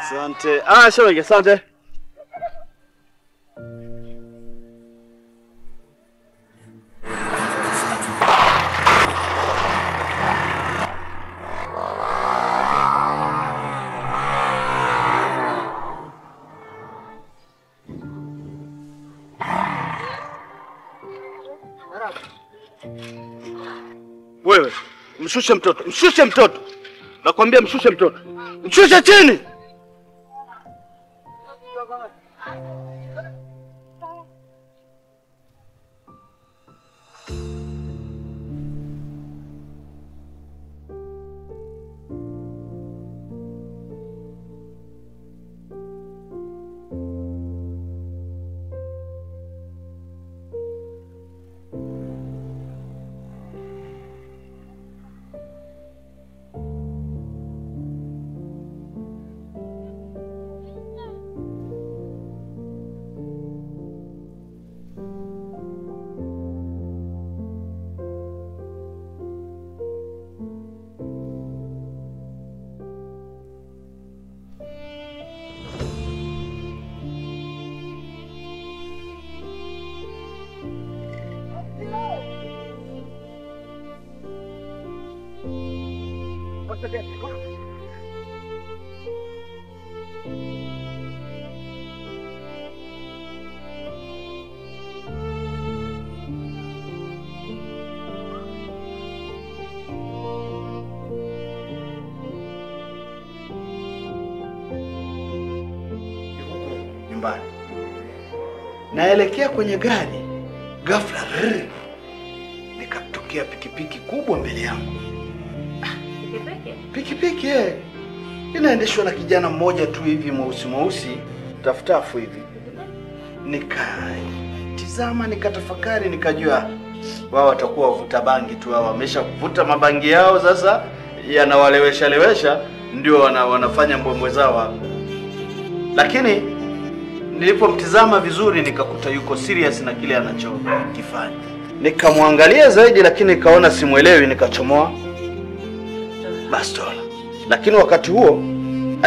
Asante. Shemeji, asante. Wewe, mshushe mtoto, mshushe mtoto. Nakwambia mshushe mtoto. Mshushe chini. Nyumbani. Naelekea kwenye gari, ghafla nikatokea pikipiki kubwa mbele yangu. Pikipiki inaendeshwa na kijana mmoja tu hivi mweusi tafutafu hivi. Nikatizama, nikatafakari, nikajua wao watakuwa wavuta bangi tu, hao wameshavuta mabangi yao, sasa yanawalewesha ndio wanafanya mbwembwe zao hapo. Lakini nilipomtizama vizuri nikakuta yuko serious na kile anachokifanya. Nikamwangalia zaidi lakini nikaona simuelewi, nikachomoa bastola. Lakini wakati huo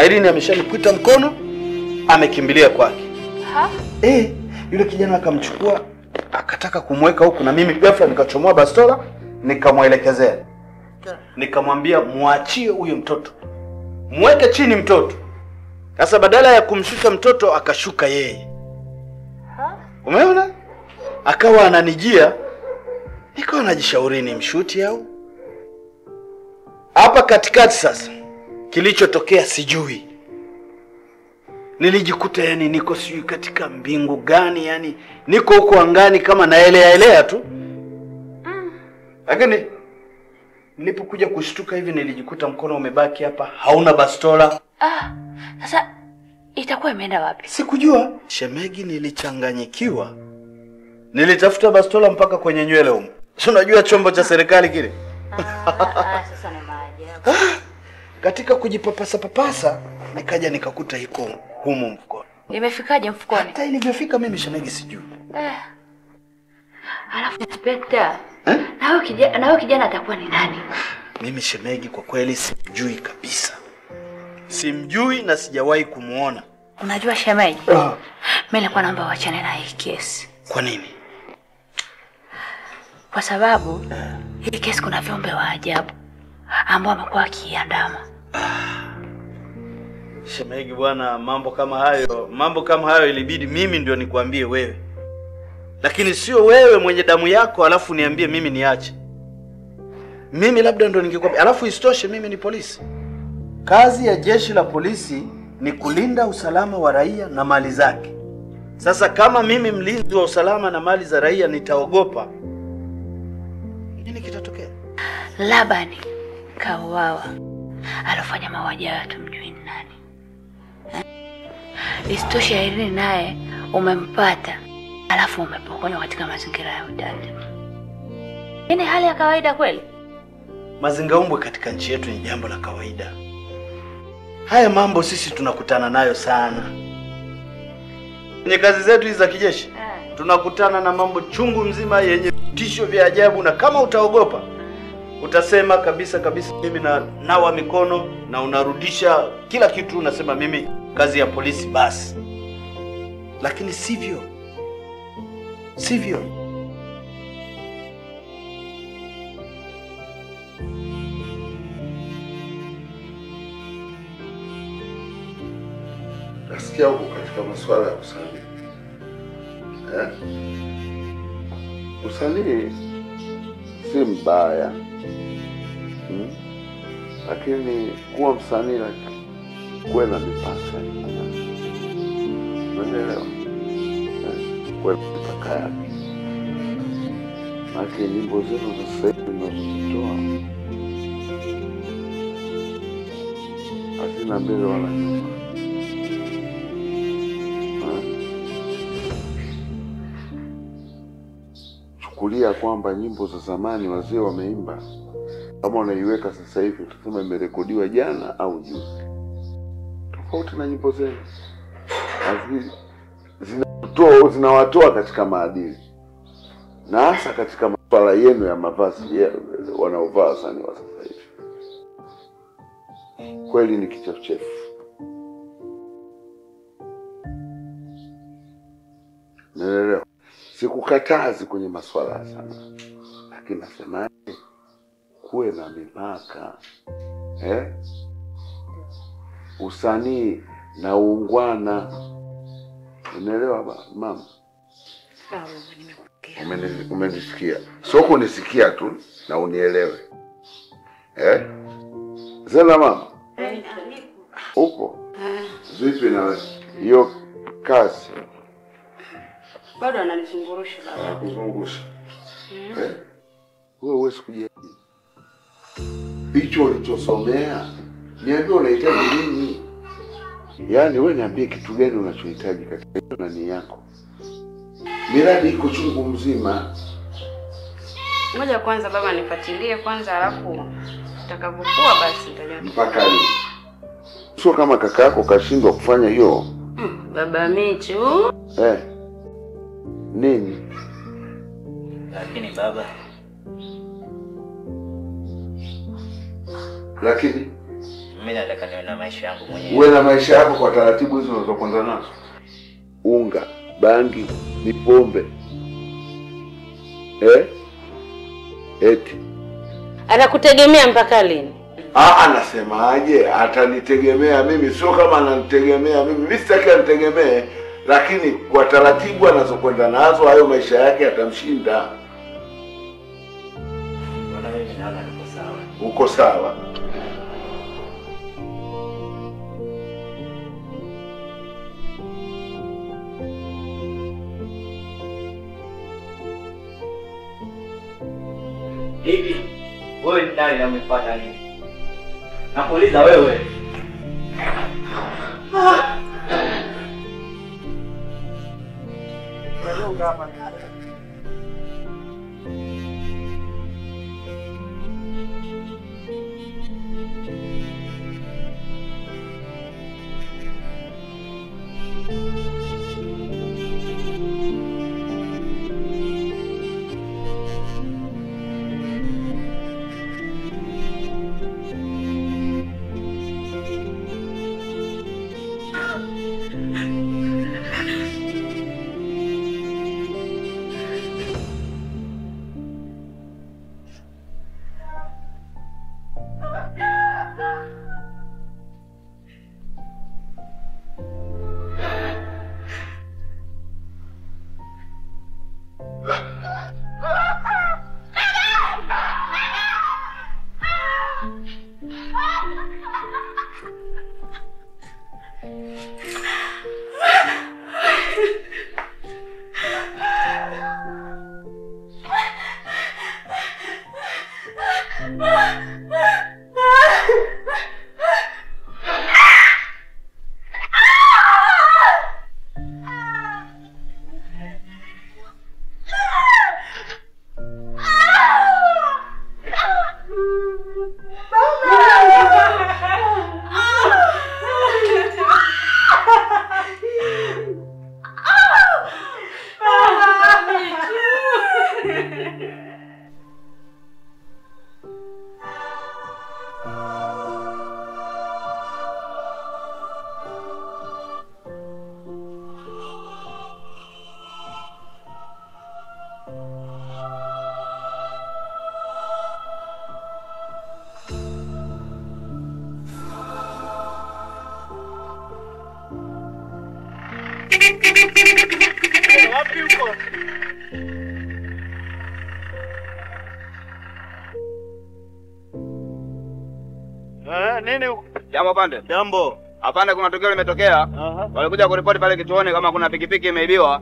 Irene ameshanikuita mkono, amekimbilia kwake. Yule kijana akamchukua akataka kumweka huku, na mimi ghafla nikachomoa bastola nikamwelekezea. Nikamwambia muachie huyo mtoto. Mweke chini mtoto. Sasa badala ya kumshusha mtoto akashuka yeye. Umeona? Akawa ananijia. Nikawa najishauri ni mshuti au. Hapa katikati sasa kilichotokea sijui. Nilijikuta yani niko sijui katika mbingu gani, yani niko huko angani kama naelea tu. Lakini nilipokuja kushtuka hivi nilijikuta mkono umebaki hapa, hauna bastola. Sasa itakuwa imeenda wapi? Sikujua. Shemegi, nilichanganyikiwa. Nilitafuta bastola mpaka kwenye nywele huko. Si unajua chombo cha serikali kile? Sasa ni maajabu. Katika kujipapasa nikaja nikakuta iko humu mfukoni. Imefikaje mfukoni? Hata ilivyofika mimi Shemegi sijui. Alafu inspector, na huyo kijana atakuwa ni nani? Mimi Shemegi kwa kweli sijui kabisa. Simjui na sijawahi kumuona. Unajua Shemeji? Mimi nilikuwa naomba uachane na hii kesi. Kwa nini? Kwa sababu hii kesi kuna viumbe wa ajabu ambao wamekuwa wakiandama. Shemegi bwana, mambo kama hayo ilibidi mimi ndio nikwambie wewe. Lakini sio wewe mwenye damu yako alafu niambie mimi niache. Mimi labda ndio ningekwambia. Alafu isitoshe mimi ni polisi. Kazi ya jeshi la polisi ni kulinda usalama wa raia na mali zake. Sasa kama mimi mlinzi wa usalama na mali za raia nitaogopa, nini kitatokea? Labani kauawa. Alifanya mauaji ya watu mjui ni nani. Isitoshe Irene naye umempata, alafu umepokonywa katika mazingira ya utata. Ni hali ya kawaida kweli? Mazingaumbwe katika nchi yetu ni jambo la kawaida. Haya mambo sisi tunakutana nayo sana. Kwenye kazi zetu hizi za kijeshi, tunakutana na mambo chungu mzima yenye tisho vya ajabu, na kama utaogopa, utasema kabisa mimi nawa mikono na unarudisha kila kitu, unasema mimi kazi ya polisi basi. Lakini sivyo. Sivyo. Nasikia huko katika masuala ya usanii. Usanii si mbaya. Lakini kuwa msanii kuwe na mipaka. Unaelewa? Kuwe na mipaka yake. Maana nyimbo zenu za sasa hivi mnazozitoa hazina mbele wala nyuma. Chukulia kwamba nyimbo za zamani wazee wameimba, kama unaiweka sasa hivi utasema imerekodiwa jana au juzi. Tofauti na nyimbo zenu. Zinawatoa katika maadili. Na hasa katika masuala yenu ya mavazi wanaovaa wasanii wa sasa hivi. Kweli ni kichefuchefu. Naelewa. Sikukatazi kwenye masuala sana. Lakini nasemaje? Kuwe na mipaka. Usanii na uungwana. Unaelewa mama? Sawa, nimepokea. Umenisikia. Sio kunisikia tu na unielewe. Zena mama? Upo? Vipi na hiyo kazi? Bado ananizungurusha baba. Anakuzungusha. Wewe huwezi kujiamini. Hicho ulichosomea, niambie unahitaji nini? Yaani wewe niambie kitu gani unachohitaji katika hiyo nani yako. Miradi iko chungu mzima. Ngoja kwanza baba nifuatilie kwanza, alafu utakapokuwa basi nitajua. Mpaka lini? Sio kama kaka yako kashindwa kufanya hiyo. Baba Michu. Nini? Lakini baba. Lakini mimi nataka niwe na maisha yangu mwenyewe. Uwe na maisha yako kwa taratibu hizo unazokwenda nazo. Unga, bangi, mipombe. Eti. Anakutegemea mpaka lini? Anasemaje? Atanitegemea mimi, sio kama ananitegemea mimi. Mimi sitaki anitegemee, lakini kwa taratibu anazokwenda nazo hayo maisha yake atamshinda. Bwana mimi naona niko sawa. Uko sawa? Hivi wewe ni nani na umepata nini? Nakuuliza wewe. Wewe hapa ni Wapi uko? Nini? Jambo pande. Jambo. Apande kuna tukio limetokea. Walikuja kuripoti pale kituoni kama kuna pikipiki imeibiwa.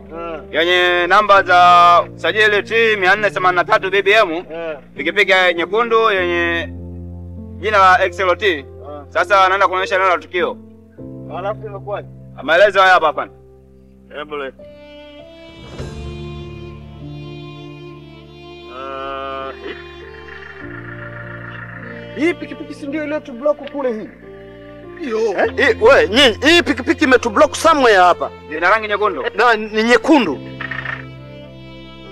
Yenye namba za sajili T 483 BBM. Pikipiki nyekundu yenye jina la XLT. Sasa anaenda kuonyesha eneo la tukio. Alafu imekuwaje? Maelezo haya hapa pande. Hebu leta. Hii pikipiki si ndio ile tu block kule hii? Ndio. Wewe, nyinyi hii pikipiki imetublock somewhere hapa. Ina rangi nyekundu. Na ni nyekundu.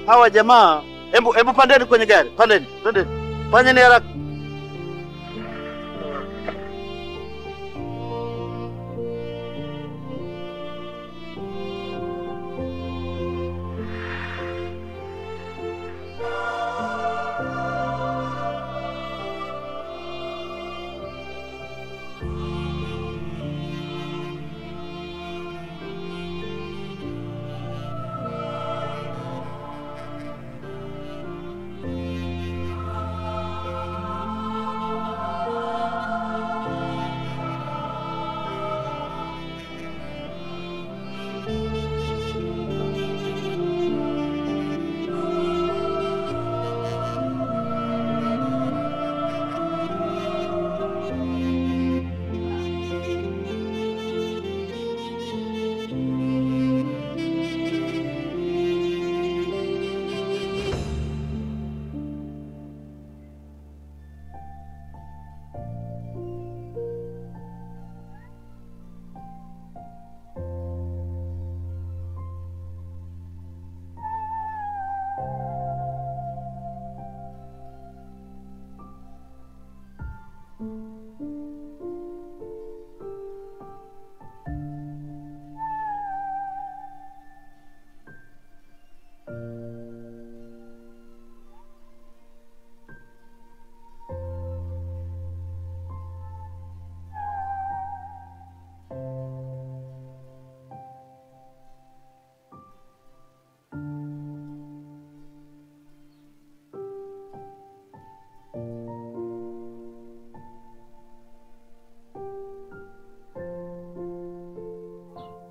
Hawa jamaa, hebu pandeni kwenye gari. Pandeni. Fanyeni haraka.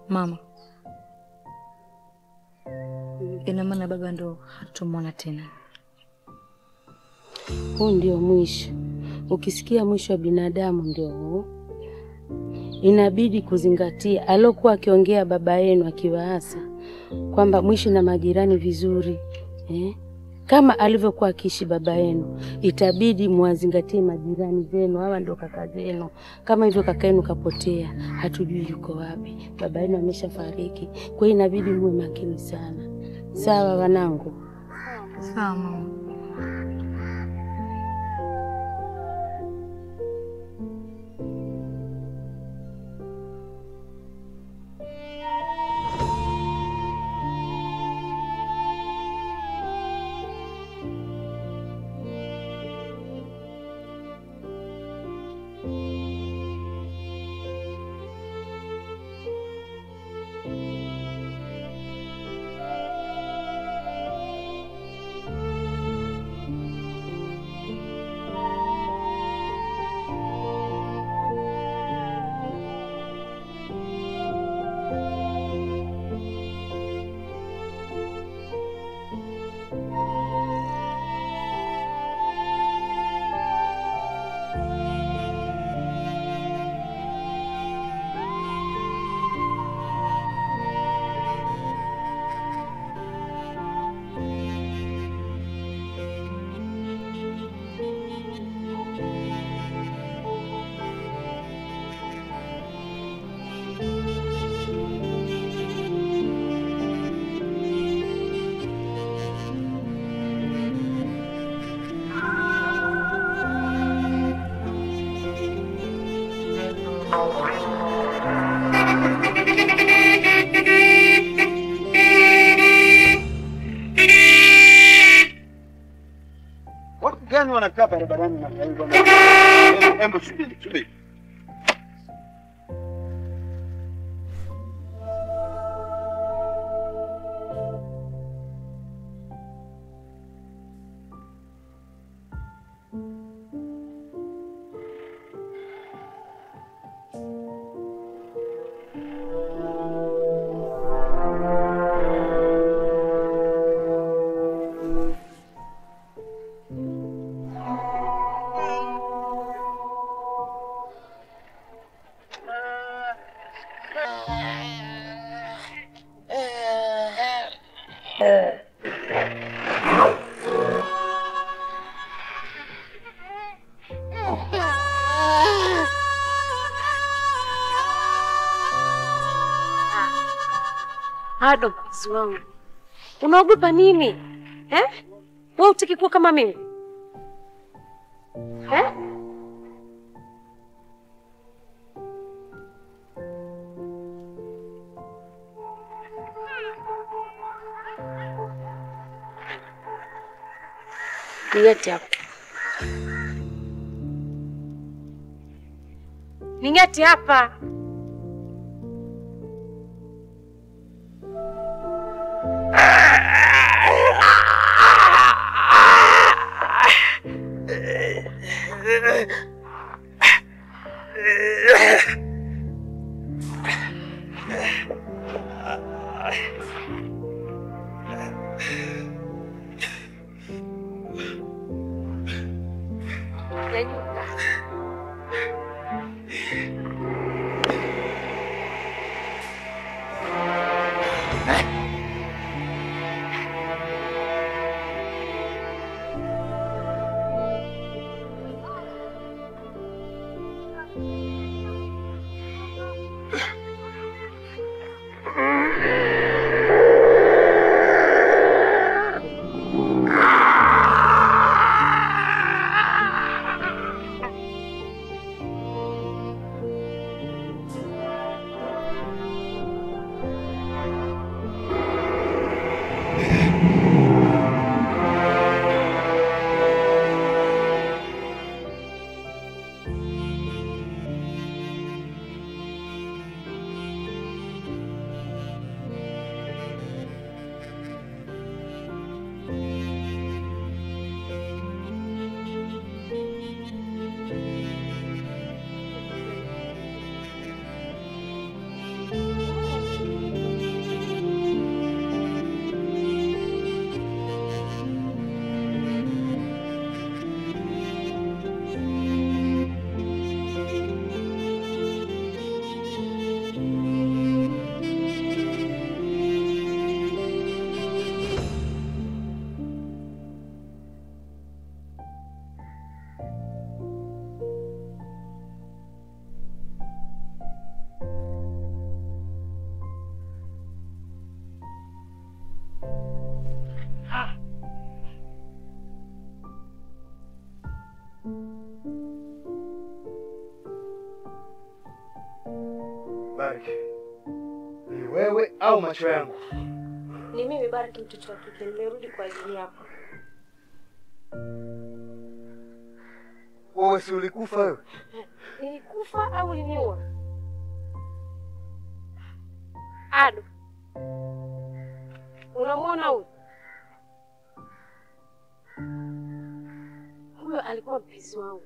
Mama, ina maana baba ndo hatumwona tena. Huu ndio mwisho. Ukisikia mwisho wa binadamu ndio huu. Inabidi kuzingatia alokuwa akiongea baba yenu akiwaasa kwamba mwishi na majirani vizuri. Kama alivyokuwa akiishi baba yenu, itabidi muwazingatie majirani zenu, hawa ndio kaka zenu. Kama hivyo kaka yenu kapotea, hatujui yuko wapi. Baba yenu ameshafariki. Kwa hiyo inabidi muwe makini sana. Sawa wanangu? Sawa mama. Gani wanakaa barabarani na hivyo? Hebu subiri. Ado mpenzi wangu. Unaogopa nini? Wewe utaki kuwa kama mimi? Ningati hapa. Ningati hapa. Bariki. Ni wewe au macho yangu? Ni mimi Bariki, mtoto wa kike, nimerudi kwa ajili yako. Wewe si ulikufa wewe? Nilikufa au uliniua? Ado. Unamwona huyu? Huyo alikuwa mpenzi wangu.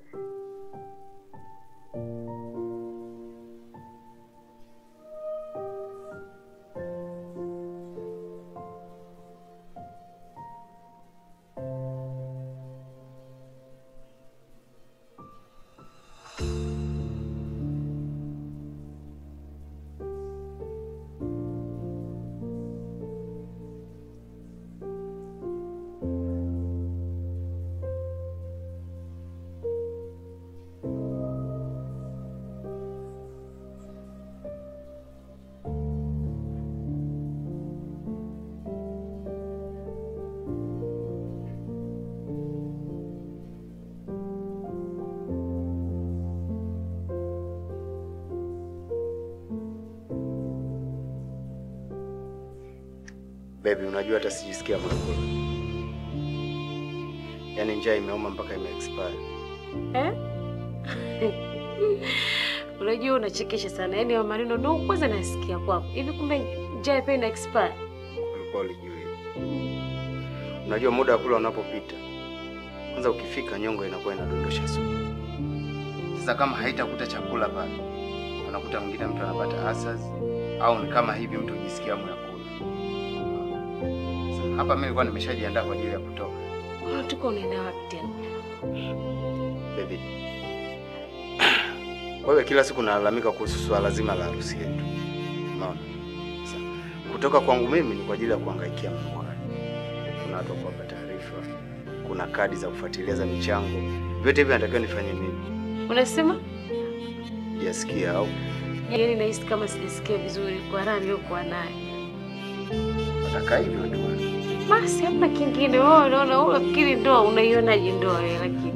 Baby, unajua hata sijisikia makula. Yaani njaa imeuma mpaka ime-expire. Unajua unachekesha sana. Yaani wa maneno ndio kwanza nasikia kwako. Hivi kumbe njaa pia ina expire? Ulikuwa ulijui. Unajua muda wa kula unapopita, kwanza ukifika nyongo inakuwa inadondosha sumu. Sasa kama haitakuta chakula pale, unakuta mwingine mtu anapata asas au ni kama hivi mtu hujisikia hamu ya kula. Hapa mimi nilikuwa nimeshajiandaa kwa ajili ya kutoka. Unatoka unaenda wapi tena? Baby. Wewe kila siku unalalamika kuhusu swala zima la harusi yetu. Unaona? Sasa kutoka kwangu mimi ni kwa ajili ya kuhangaikia Mungu. Kuna watu kuwapa taarifa, kuna kadi za kufuatilia za michango. Vyote hivi natakiwa nifanye mimi. Unasema? Jasikia au? Yaani nahisi kama sijasikia vizuri kwa raha niliyokuwa nayo. Nataka hivyo ndio. Basi hapa kingine wewe unaona unafikiri ndoa unaionaje ndoa wewe lakini.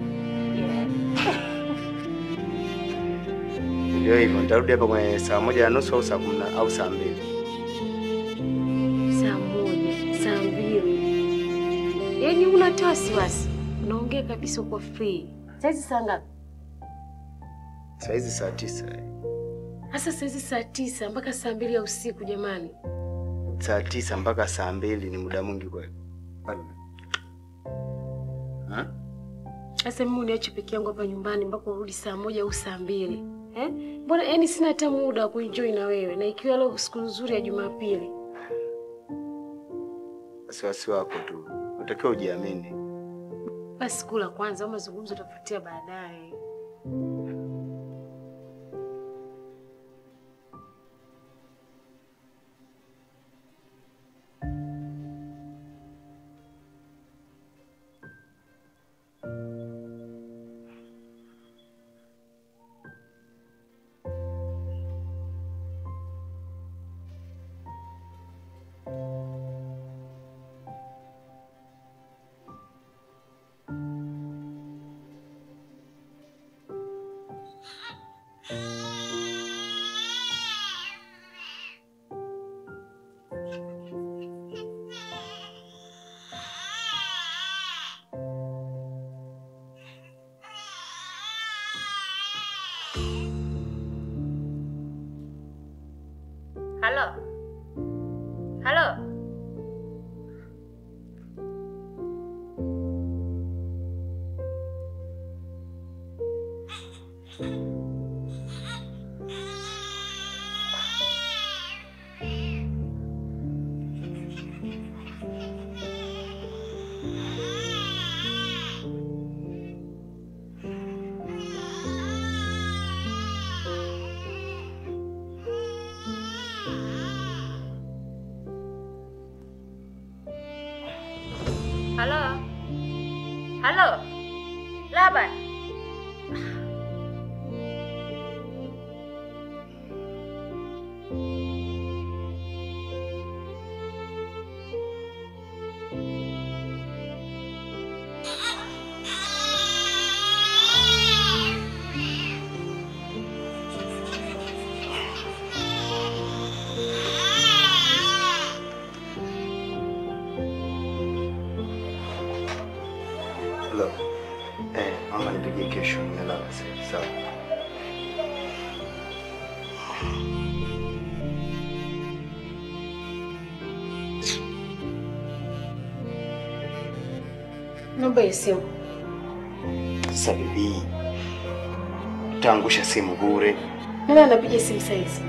Ndio hivyo, nitarudi hapa kwa saa 1:30 au saa 10 au saa 2. Saa 1, saa 2. Yaani unatoa wasiwasi. Unaongea kabisa uko free. Saizi saa ngapi? Saizi saa 9. Sasa saizi saa 9 mpaka saa 2 ya usiku jamani. Saa 9 mpaka saa 2 ni muda mwingi kweli. Sasa mimi niache peke yangu hapa nyumbani mpaka urudi saa 1 au saa 2. Mbona yani sina hata muda wa kuenjoy na wewe na ikiwa leo siku nzuri ya Jumapili. Wasiwasi wako tu. Unatakiwa ujiamini. Basi kula kwanza au mazungumzo tutafuatia baadaye. Halo. Halo. Halo. Halo. Laban. Hello. Mama nipigie kesho nimelala sasa. Sawa. Namba ya simu. Sasa bibi. Utaangusha simu bure. Nani anapiga simu saizi?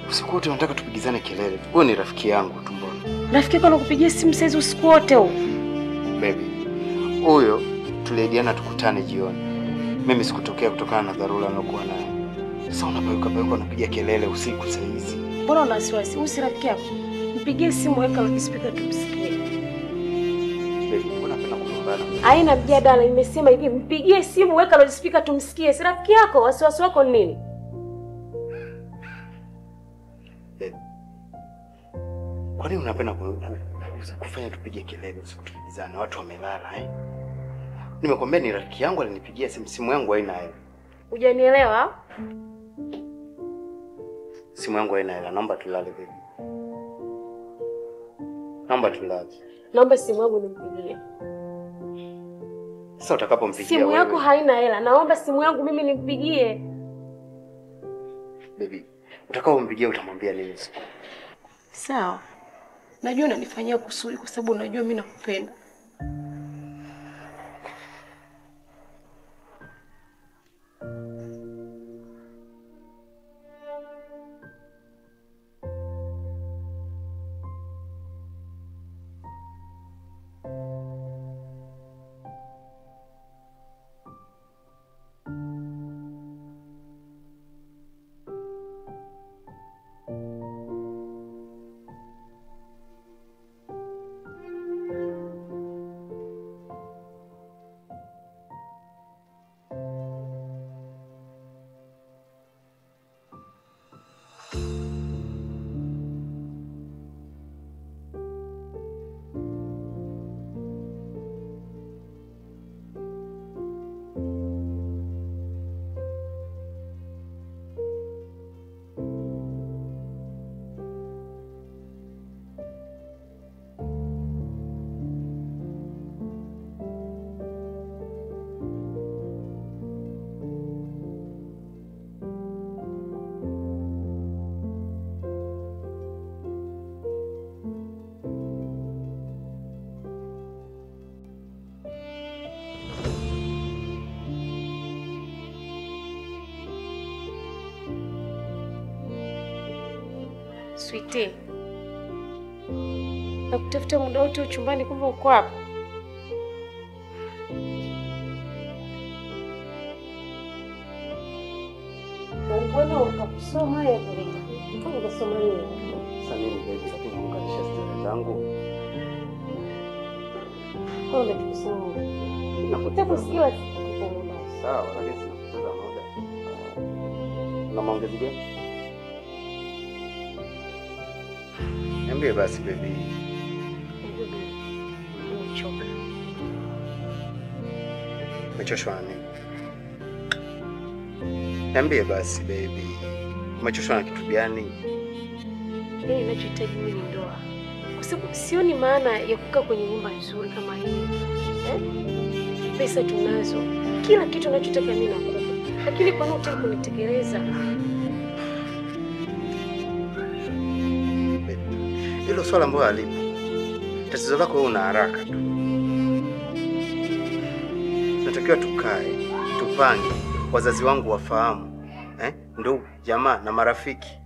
Usiku wote unataka tupigizane kelele. Wewe ni rafiki yangu tu mbona? Rafiki yako anakupigia simu saizi usiku wote huu? Baby. Huyo tuliahidiana tukutane jioni. Mimi sikutokea kutokana na dharura nilokuwa nayo. Sasa unapeuka unapiga kelele usiku saa hizi. Mbona una wasiwasi? Usi rafiki yako. Mpigie simu weka loudspeaker tumsikie. Baby, mbona unapenda kugombana? Haina mjadala, nimesema hivi mpigie simu weka loudspeaker tumsikie. Si rafiki yako, wasiwasi wako ni nini? Baby. Kwa nini unapenda kufanya tupige kelele usiku tupigizane? Watu wamelala Nimekwambia ni rafiki yangu alinipigia simu yangu haina hela. Hujanielewa? Simu yangu haina hela, naomba tulale baby. Naomba tulale. Naomba simu yangu nimpigie. Sasa utakapompigia simu wewe. yako haina hela. Naomba simu yangu mimi nimpigie. Baby, utakapompigia utamwambia nini? Sawa. Najua unanifanyia kusudi kwa sababu unajua mimi nakupenda. Sweetie. Nakutafuta muda wote chumbani, kumbe uko hapa. Mbona ukakusoma ya kule? Kama unasoma nini? Sasa nini baby, lakini kukanisha stori zangu. Kwa nini tukusoma? Nakutaka kusikia kitu. Sawa, lakini sinapoteza muda. Na maongezi gani? Niambie basi baby. Nimechoka. Umechoshwa na nini? Niambie basi baby. Umechoshwa na kitu gani? Ninachohitaji mimi ni ndoa. Kwa sababu sioni maana ya kukaa kwenye nyumba nzuri kama hii. Pesa tunazo. Kila kitu ninachotaka mimi nakupa. Lakini kwa nini unataka kunitekeleza? Hilo swala ambalo halipo. Tatizo lako wewe una haraka tu. Tunatakiwa tukae, tupange, wazazi wangu wafahamu, ndugu, jamaa na marafiki.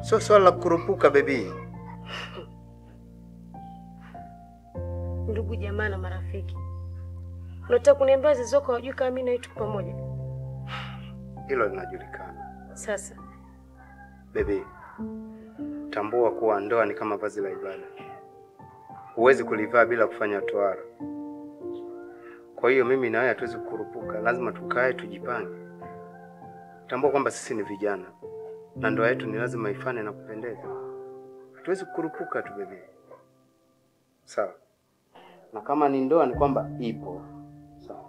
Sio swala la kurupuka baby. Ndugu, jamaa na marafiki. Unataka kuniambia wazazi wako hawajui kama mimi na wewe tuko pamoja? Hilo linajulikana. Sasa baby, tambua kuwa ndoa ni kama vazi la ibada. Huwezi kulivaa bila kufanya tohara. Kwa hiyo mimi na wewe hatuwezi kukurupuka, lazima tukae tujipange. Tambua kwamba sisi ni vijana na ndoa yetu ni lazima ifane na kupendeza. Hatuwezi kukurupuka tu baby. Sawa? Na kama ni ndoa ni kwamba ipo. Sawa.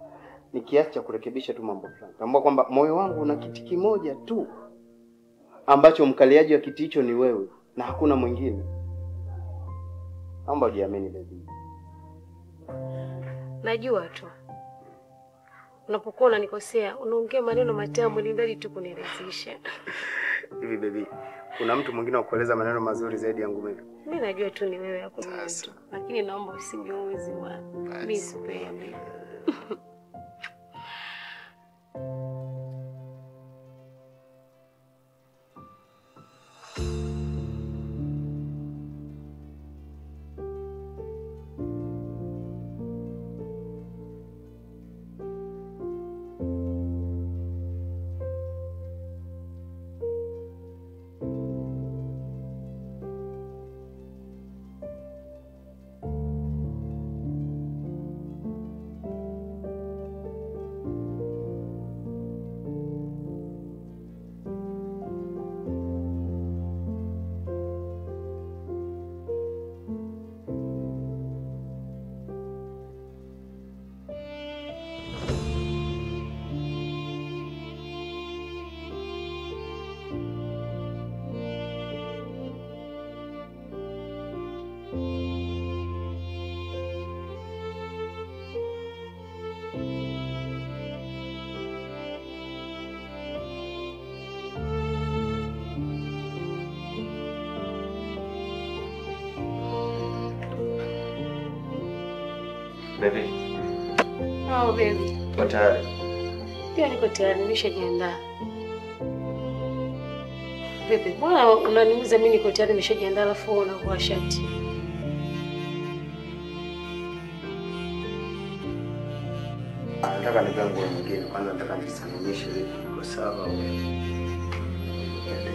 Ni kiasi cha kurekebisha tu mambo fulani. Tambua kwamba moyo wangu una kiti kimoja tu ambacho mkaliaji wa kiti hicho ni wewe na hakuna mwingine. Naomba ujiamini baby. najua tu. Unapokuwa unanikosea, unaongea maneno matamu ili ndani tu kuniridhisha. Hivi baby, kuna mtu mwingine akueleza maneno mazuri zaidi yangu mimi? Mimi najua tu ni wewe hapo mtu. Lakini naomba usingeuzi bwana. Mimi sipendi. Baby. Oh baby. Uko tayari? Pia niko tayari, nimeshajiandaa. Baby, mbona unaniuliza mimi niko tayari nimeshajiandaa alafu unakuwa shati? Nataka nivae nguo nyingine, kwanza nataka nisanimishe hivi kwa sababu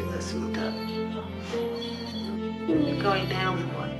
ndio simta. Ni kawaida yangu bwana.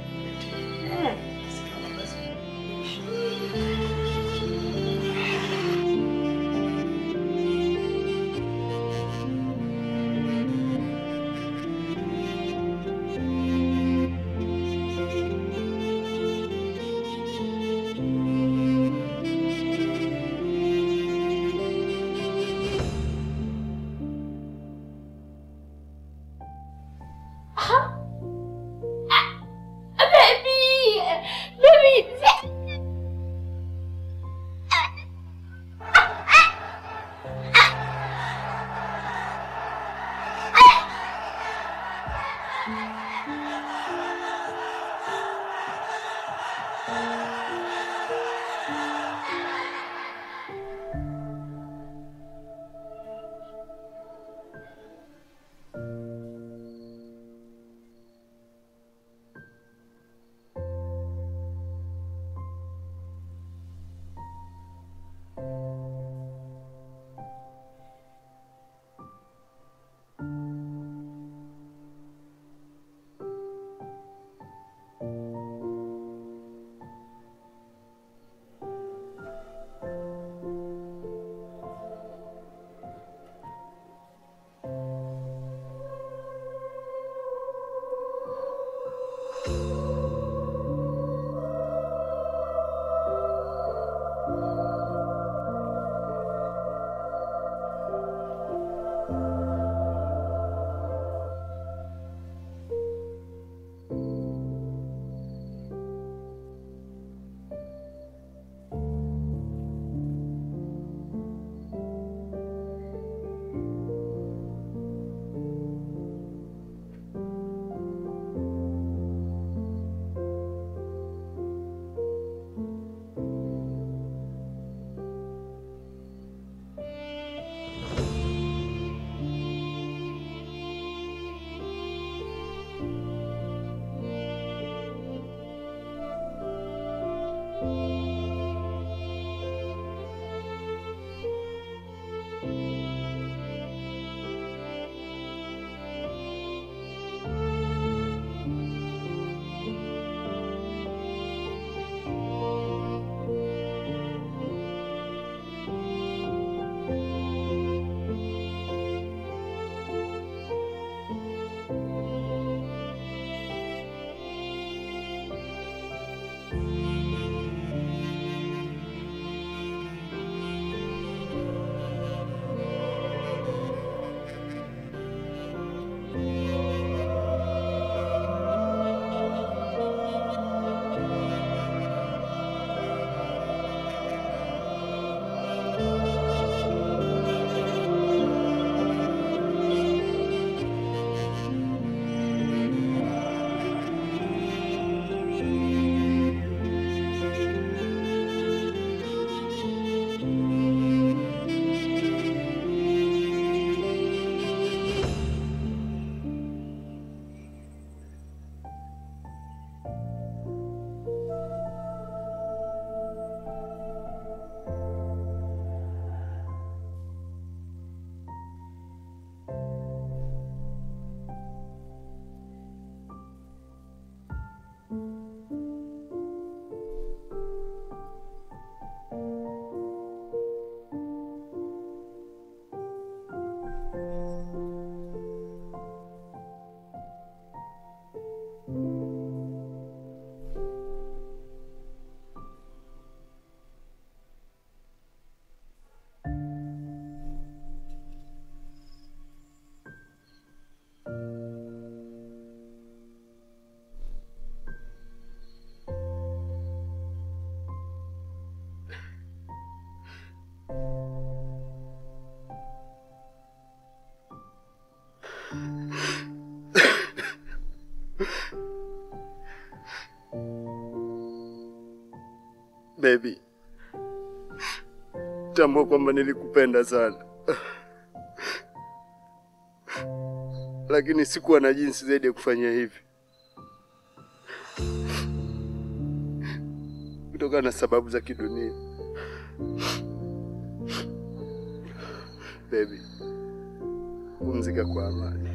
Baby, tambua kwamba nilikupenda sana. Lakini sikuwa na jinsi zaidi ya kufanya hivi. Kutokana na sababu za kidunia. Baby, pumzika kwa amani.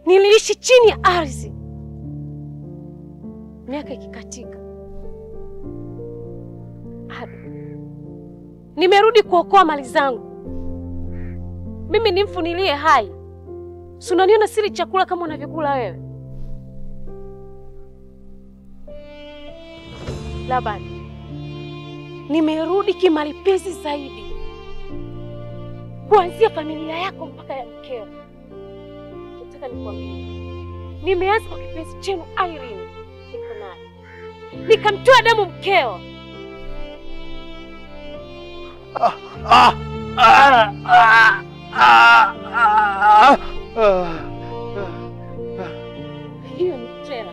Niliishi chini ya ardhi miaka ikikatika. Nimerudi kuokoa mali zangu. Mimi ni mfu nilie hai. Si unaniona siri chakula kama unavyokula wewe? Laban, nimerudi kimalipizi zaidi. Kuanzia familia yako mpaka ya mkeo. Nataka nikwambie, nimeanza kwa kipenzi chenu Irene, niko naye. Nikamtoa damu mkeo. Hiyo ni tena.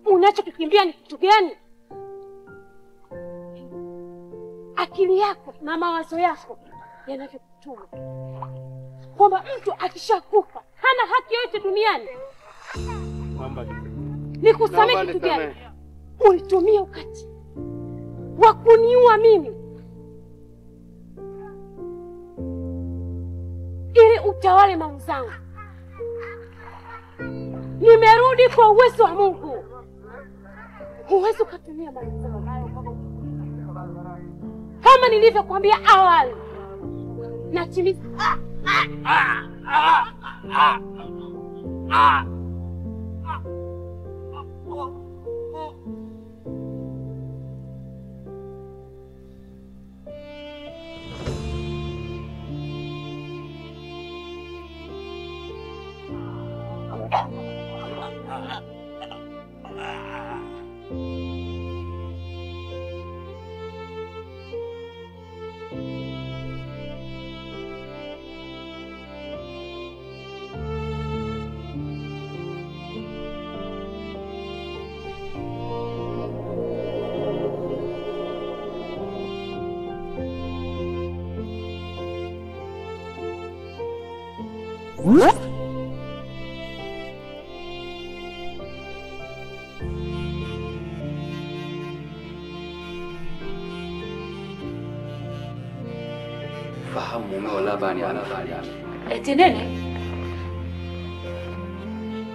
Unachokikimbia ni kitu gani? Akili yako na mawazo yako yanavyokutuma kwamba mtu akishakufa hana haki yote duniani. Nikusamehe kitu gani? Ulitumia ukati wa kuniua mimi ili utawale mali zangu. Nimerudi kwa uwezo wa Mungu. Huwezi kutumia mali zangu kama nilivyokuambia awali. Natimiza. Fahamu mumeo Labani anafariki. Eti nini?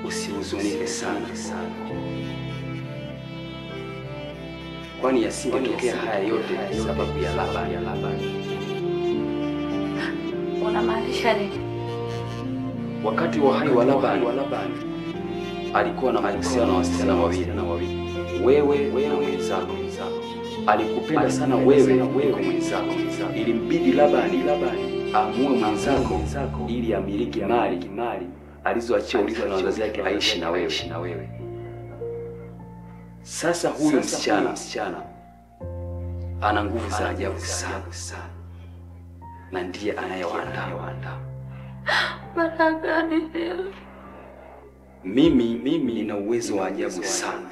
Usihuzunike sana, kwani yasingetokea haya yote sababu ya Labani. Unamaanisha nini? Wakati wa hai wa Labani alikuwa na mahusiano na wasichana wawili, wewe na mwenzako. Alikupenda sana wewe kuliko mwenzako. Ilimbidi Labani amue mwenzako ili amiliki mali alizoachia urithi na wazazi yake, aishi na wewe. Sasa huyu msichana ana nguvu za ajabu sana, na ndiye anayewaandaa. Mimi nina uwezo wa ajabu sana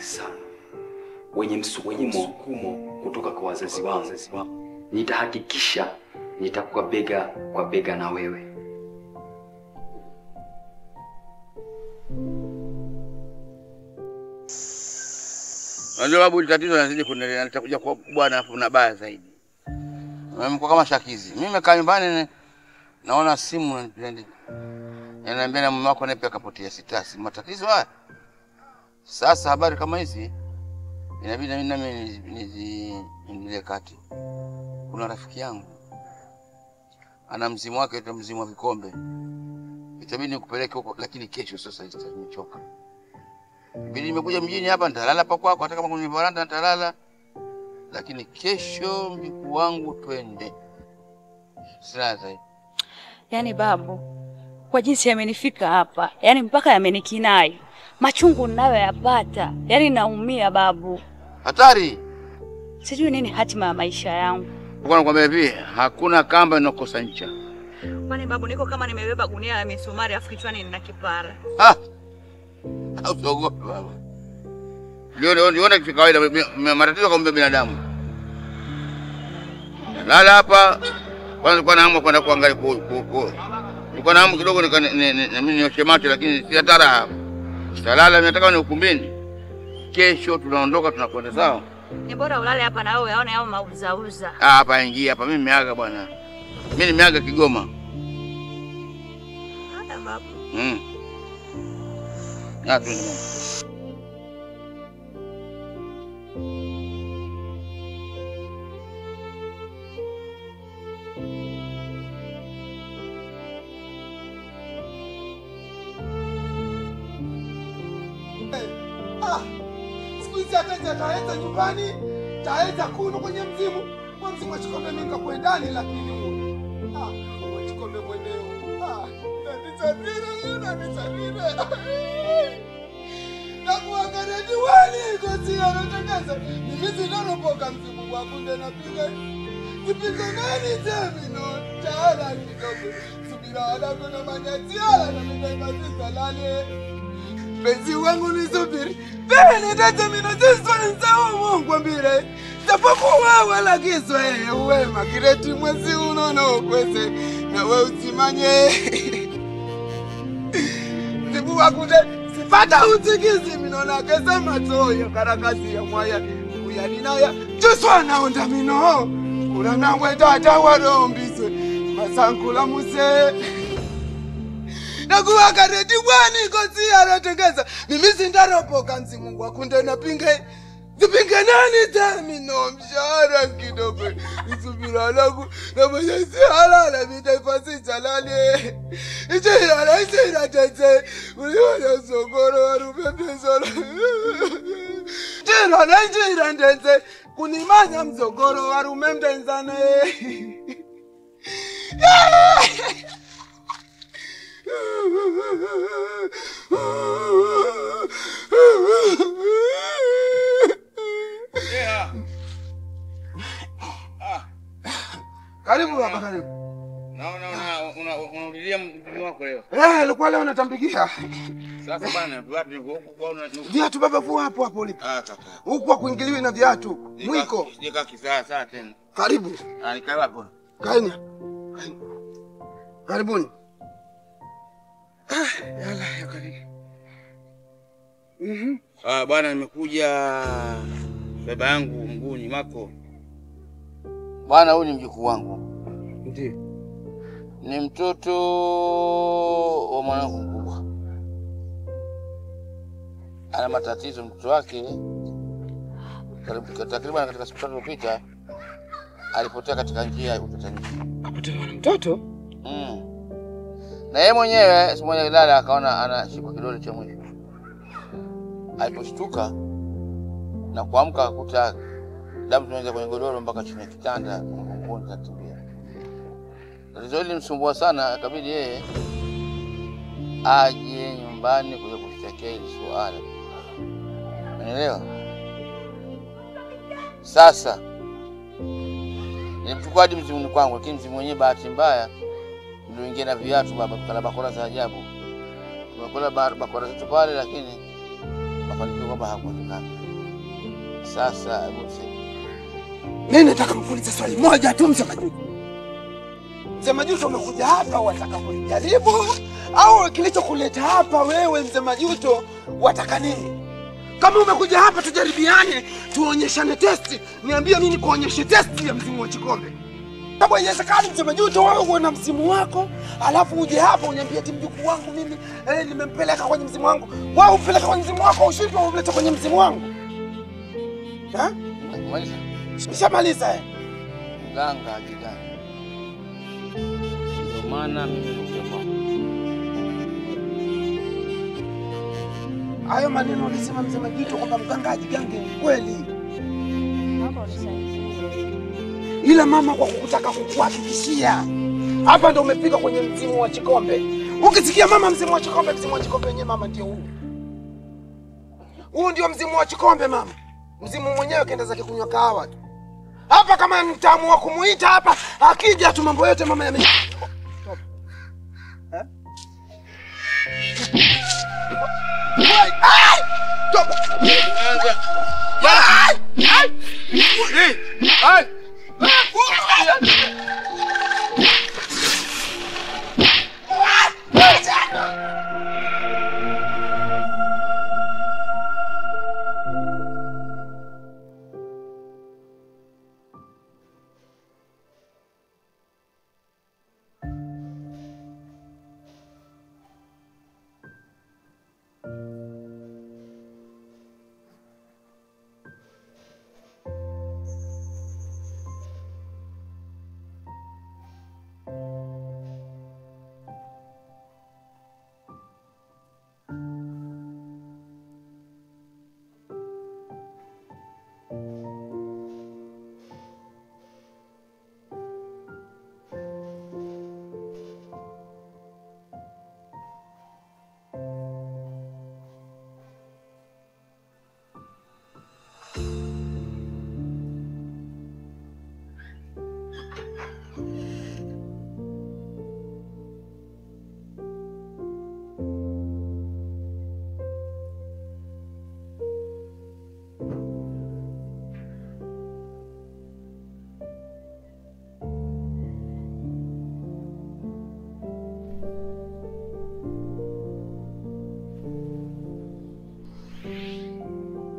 wenye msukumo kutoka kwa wazazi wangu. Nitahakikisha nitakuwa bega kwa bega na wewe. Ndio babu, tatizo linazidi kuendelea, nitakuja kwa bwana afu na baya zaidi. Mko kama shakizi. Mimi nimekaa nyumbani naona simu inaniambia na mume wako naye pia kapotea sitasi. Matatizo haya. Sasa habari kama hizi inabidi nami niingilie kati. Kuna rafiki yangu ana mzimu wake, ndio mzimu wa vikombe. Itabidi nikupeleke huko, lakini kesho sasa nimechoka. Bili nimekuja mjini hapa, nitalala hapa kwako, hata kama kuna varanda nitalala. Lakini kesho mjukuu wangu twende. Sasa Yaani babu, kwa jinsi yamenifika hapa, yaani mpaka yamenikinai. Machungu ninayoyapata, yaani naumia babu. Hatari. Sijui nini hatima ya maisha yangu. Bwana nakwambia hivi, hakuna kamba inakosa ncha. Kwani babu, niko kama nimebeba gunia la misumari afu kichwani nina kipara. Usiogope baba. Niona kitu kawaida, matatizo kwa binadamu. Lala hapa. Kwanza kwa naamua kwenda kuangalia nilikuwa na hamu kidogo mimi nioshe macho, lakini si hatara. Tutalala, nataka ni ukumbini. Kesho tunaondoka tunakwenda sawa. Ni bora ulale hapa na wewe yaone hao mauzauza. Hapa ingia hapa, mimi nimeaga bwana. Mimi nimeaga Kigoma. Hata babu. Siku hizi ataenda nyumbani, taenda kuno kwenye mzimu. Kwa mzimu wa Chikombe mimi nikakwendani, lakini wa Chikombe mwenyewe. Nanisafiri. Na kuangalia diwani kosi anatangaza. Mimi zinanopoka mzimu wangu ndio napiga. Nipige nani tena tala kidogo. Subira ala kuna manyati ala na mimi lale. Penzi wangu nisubiri. Bene dada mino ziswanza Mungu ambire. Tapokuwa wala kiswa uwe makireti mwezi unono kwese. Na we usimanye. Zibu wakude sipata utikizi minona kesa matoya karakasi ya mwaya. Uyaninaya jiswana onda mino. Kurana wetata warombiswe. Masankula muse. Nakuwa karedi wani kosi anatengeza. Mimi sindaropoka mzimu wakunde na pinge. Zipinge nani termino mshahara kidogo. Isubira langu na mwenyezi halala mitafasi chalali. Ichira tete. Uliona sokoro warumende solo. Chira tete. Kunimanya mzogoro warumende nzane. Karibu baba, karibu. Unarudia mzimu wako leo. Alikuwa leo natambikia. Sasa bana, viatu baba vua hapo ulipo. Kaka. Huko kuingiliwa na viatu. Mwiko. Nika kisaa tena. Karibu. Nikae hapo. Kaeni. Karibuni. Yala ya karibu. Bwana nimekuja baba yangu mguni mako. Bwana huyu ni mjukuu wangu. Ndiyo. Ni mtoto wa mwanangu mkubwa. Ana matatizo mtoto wake. Takriban katika siku tatu zilizopita alipotea katika njia ya utatanisho. Apotea na mtoto? Na yeye mwenyewe siku moja lala akaona anashikwa kidole cha mwisho. Aliposhtuka na kuamka akakuta damu tunaanza kwenye godoro mpaka chini ya kitanda, mgongoni katibia. Tatizo hili msumbua sana, akabidi yeye aje nyumbani kuja kushtakia hili swala. Unaelewa? Sasa nilimchukua hadi mzimuni kwangu, lakini mzimu mwenyewe bahati mbaya ndio ingia na viatu baba, tukala bakora za ajabu. Tumekula bakora zetu pale, lakini mafanikio kwamba hakuonekana. Sasa hebu mimi nataka kukuuliza swali moja tu Mzee Majuto. Mzee Majuto, umekuja hapa wataka kunijaribu au kilichokuleta hapa wewe Mzee Majuto wataka nini? Kama umekuja hapa tujaribiane, tuonyeshane testi, niambie mimi nikuonyeshe testi ya mzimu wa Chikombe. Sababu haiwezekani Mzee Majuto wewe uwe na mzimu wako, alafu uje hapa uniambie ati mjukuu wangu mimi nimempeleka kwenye mzimu wangu. Wewe upeleka kwenye mzimu wako ushindwe ulete kwenye mzimu wangu. Ha? Maliza. Nishamaliza Mganga ajiganga. Ndio maana mimi nikuja kwako. Hayo maneno ulisema Mzee Majuto kwamba mganga ajigange ni kweli. Hapa ulisaidia. Ila mama kwa kukutaka kukuhakikishia. Hapa ndo umefika kwenye mzimu wa Chikombe. Ukisikia mama mzimu wa Chikombe wenyewe mama ndio huu. Huu ndio mzimu wa Chikombe mama. Mzimu mwenyewe kaenda zake kunywa kahawa tu. Hapa kama nitaamua kumuita hapa, akija tu mambo yote mama yame.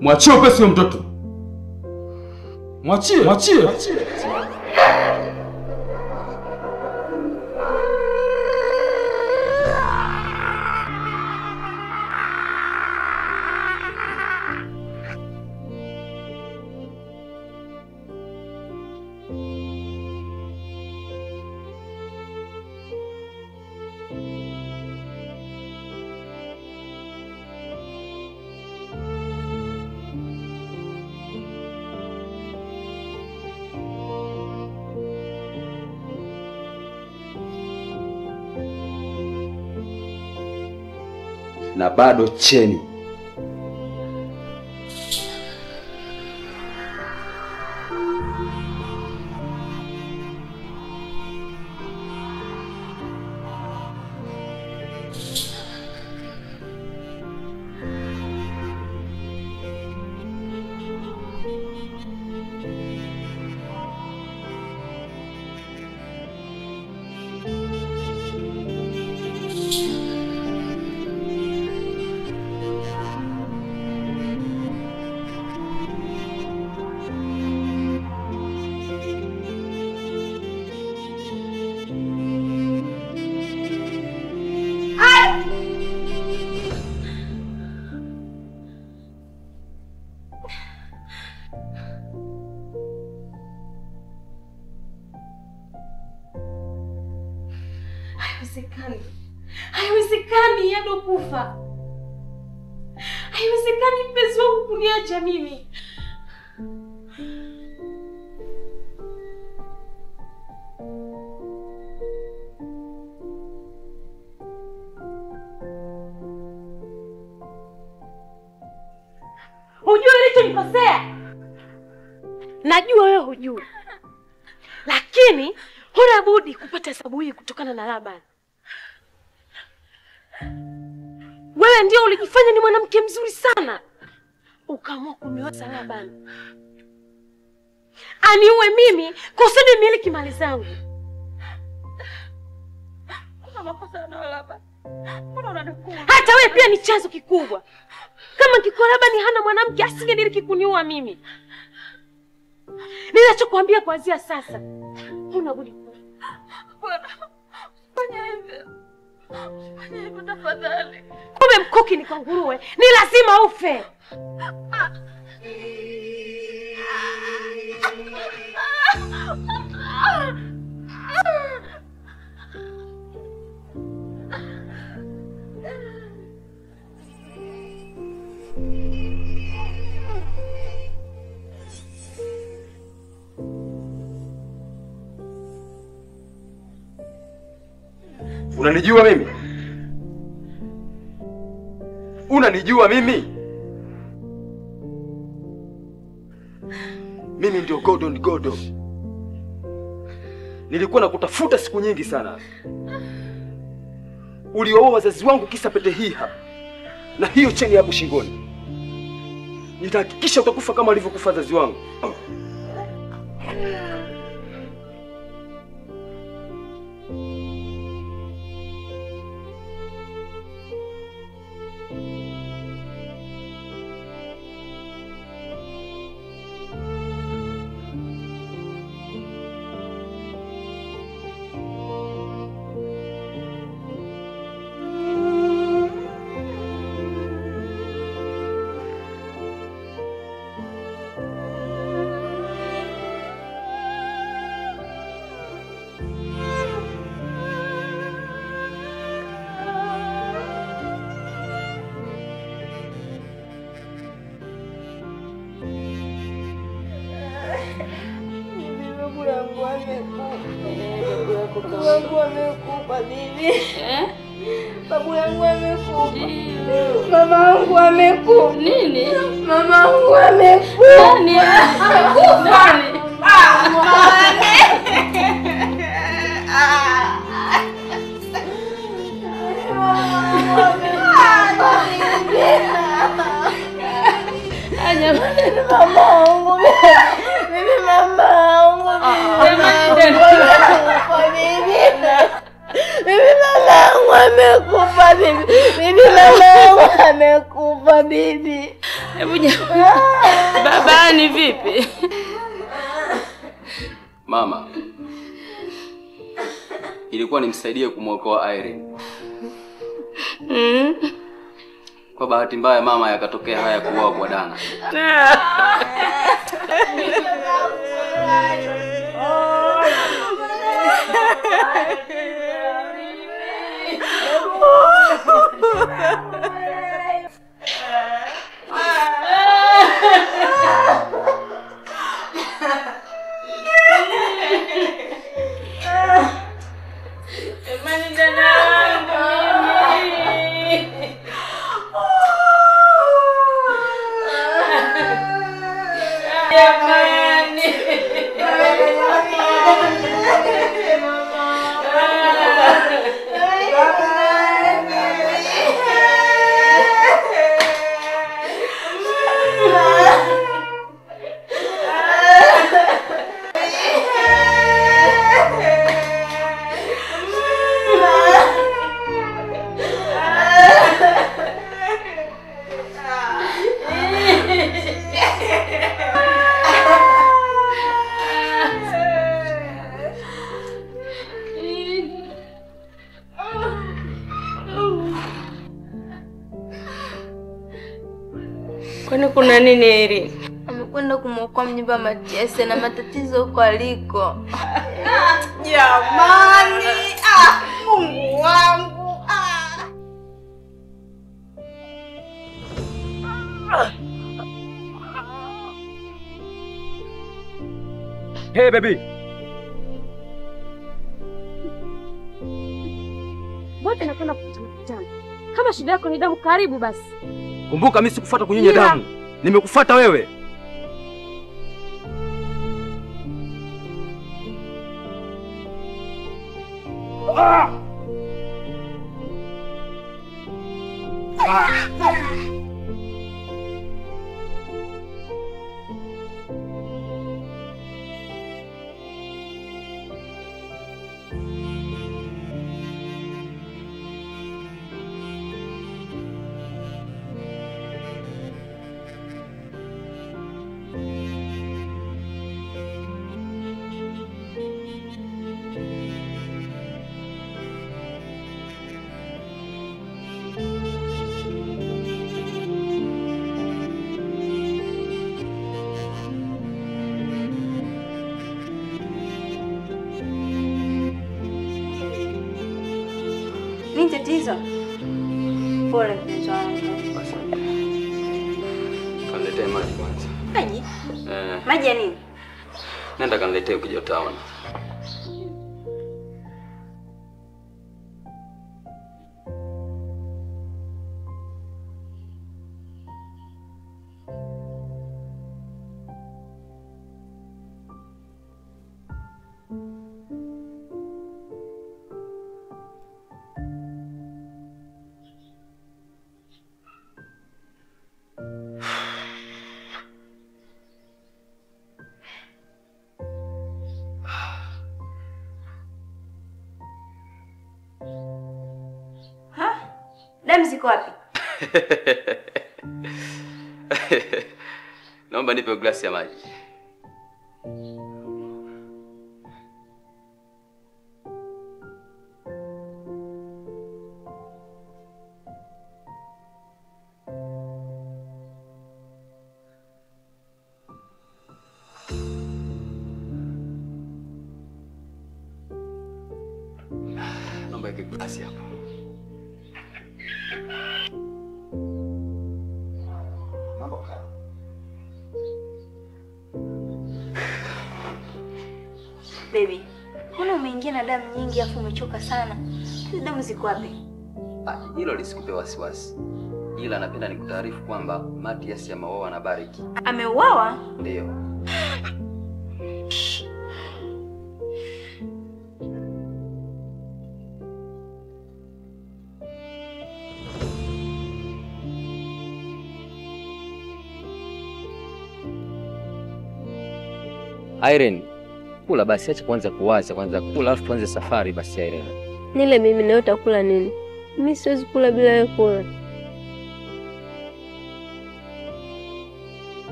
Mwachie upesi huyo mtoto. Mwachie. Na bado cheni. Haiwezekani, yado kufa. Haiwezekani mpenzi wangu kuniacha mimi. Hujui ulichonikosea? Najua wewe hujui. Lakini huna budi kupata sababu hii kutokana na Laban. Wewe ndio ulijifanya ni mwanamke mzuri sana. Ukaamua kumioza Laban. Aniue mimi kusudi miliki mali zangu. Kuna makosa na Laban. Mbona unadukua? Hata wewe pia ni chanzo kikubwa. Kama kiko Laban hana mwanamke asingediriki kuniua mimi. Ninachokuambia kuanzia sasa, huna budi. Fanya hivyo. Fanya hivyo tafadhali. Kumbe mkuki ni kwa nguruwe, ni lazima ufe. Unanijua mimi? Unanijua mimi? Mimi ndio Gordon Godo. Nilikuwa nakutafuta siku nyingi sana. Uliwaua wazazi wangu kisa pete hii hapa. Na hiyo cheni hapo shingoni. Nitahakikisha utakufa kama walivyokufa wazazi wangu. Babu amekufa bibi. Babu yangu amekufa. Mama wangu amekufa. Nini? Mama wangu amekufa. Nani? Nani? Mama wangu. Bibi mama wangu. Bibi mama wangu amekufa bibi. Bibi mama wangu amekufa bibi. Hebu baba ni vipi? Mama, ilikuwa nimsaidie kumwokoa Irene. Kwa bahati mbaya mama yakatokea haya kuoa kwa Dana. Kwani kuna nini hili? Amekwenda kumwokoa mjomba Matiasi na matatizo huko aliko. Jamani, Mungu wangu. Hey baby. Wote nakwenda kukutana. Kama shida yako ni damu, karibu basi. Kumbuka mimi sikufuata kunyonya damu. Nimekufuata wewe. Ah! Nini tatizo? Pole mpenzi wangu. Kaniletee maji kwanza. Maji? Maji ya nini? Nenda kaniletee ukija utaona. Damu ziko wapi? Naomba nipe glasi ya maji. Naomba ile glasi hapo. Baby, mbona umeingia na damu nyingi afu umechoka sana? Hizo damu ziko wapi? Hilo lisikupe wasiwasi. Ila napenda nikutaarifu kwamba Matias ameuawa na Bariki. Ameuawa? Ndio. Irene, kula basi, acha kwanza kuwaza, kwanza kula alafu tuanze safari basi Irene. Nile mimi na utakula nini? Mimi siwezi kula bila wewe kula.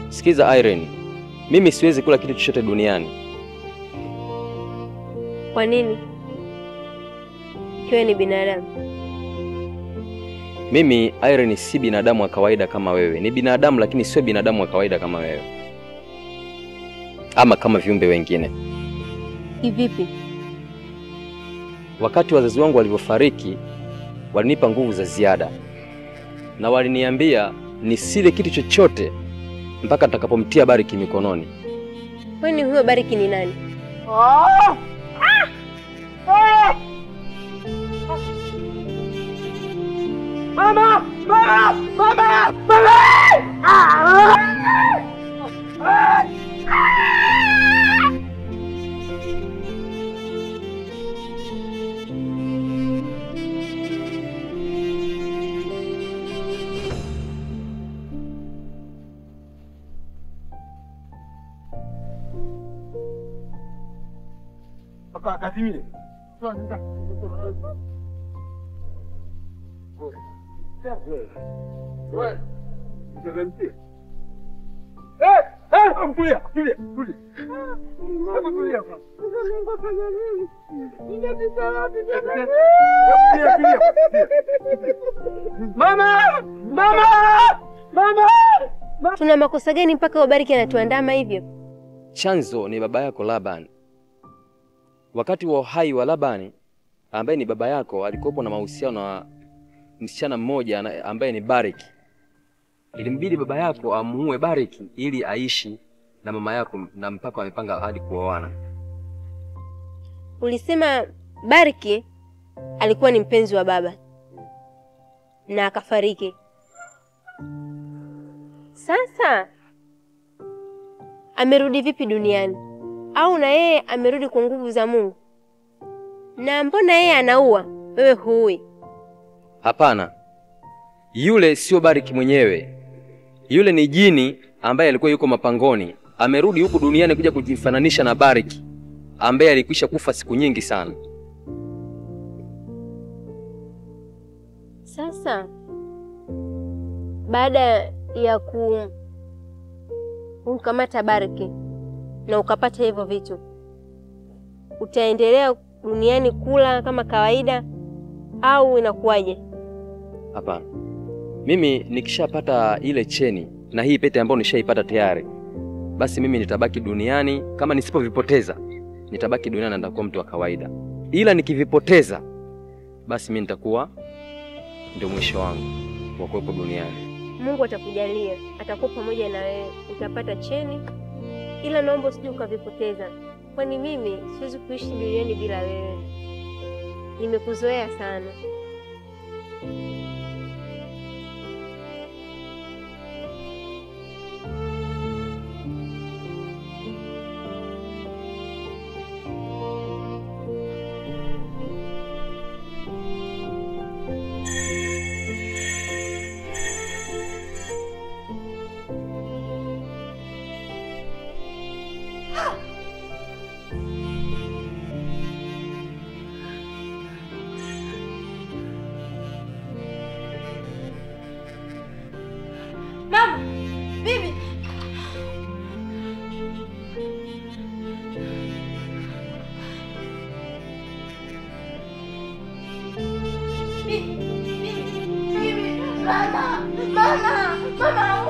Sikiza Irene, mimi siwezi kula kitu chochote duniani. Kwa nini? Kiwe ni binadamu. Mimi Irene si binadamu wa kawaida kama wewe. Ni binadamu lakini sio binadamu wa kawaida kama wewe. Ama kama viumbe wengine. Kivipi? Wakati wazazi wangu walivyofariki, walinipa nguvu za ziada. Na waliniambia nisile kitu chochote mpaka atakapomtia Bariki mikononi. Kwani huyo Bariki ni nani? Mama! Mama! Mama! Mama! Papa, Kazimile. Mama! Mama! Mama! Tuna makosa gani mpaka Bariki anatuandama hivyo? Chanzo ni baba yako Laban. Wakati wa uhai wa Labani, ambaye ni baba yako, alikuwa na mahusiano na msichana mmoja ambaye ni Bariki. Ilimbidi baba yako amuue Bariki ili aishi na mama yako na mpaka wamepanga hadi kuoana. Ulisema Bariki alikuwa ni mpenzi wa baba na akafariki. Sasa amerudi vipi duniani? Au na yeye amerudi kwa nguvu za Mungu? Na mbona yeye anaua, wewe huui? Hapana. Yule sio Bariki mwenyewe. Yule ni jini ambaye alikuwa yuko mapangoni. Amerudi huku duniani kuja kujifananisha na Bariki ambaye alikwisha kufa siku nyingi sana. Sasa baada ya kumkamata Bariki na ukapata hivyo vitu, utaendelea duniani kula kama kawaida au inakuwaje? Hapana. Mimi nikishapata ile cheni na hii pete ambayo nishaipata tayari, basi mimi nitabaki duniani. Kama nisipovipoteza, nitabaki duniani na nitakuwa mtu wa kawaida. Ila nikivipoteza, basi mimi nitakuwa ndio mwisho wangu wa kuwepo duniani. Mungu atakujalia, atakuwa pamoja na wewe, utapata cheni. Ila naomba usije ukavipoteza, kwani mimi siwezi kuishi duniani bila wewe. Nimekuzoea sana. Mama, bibi. Mama, amka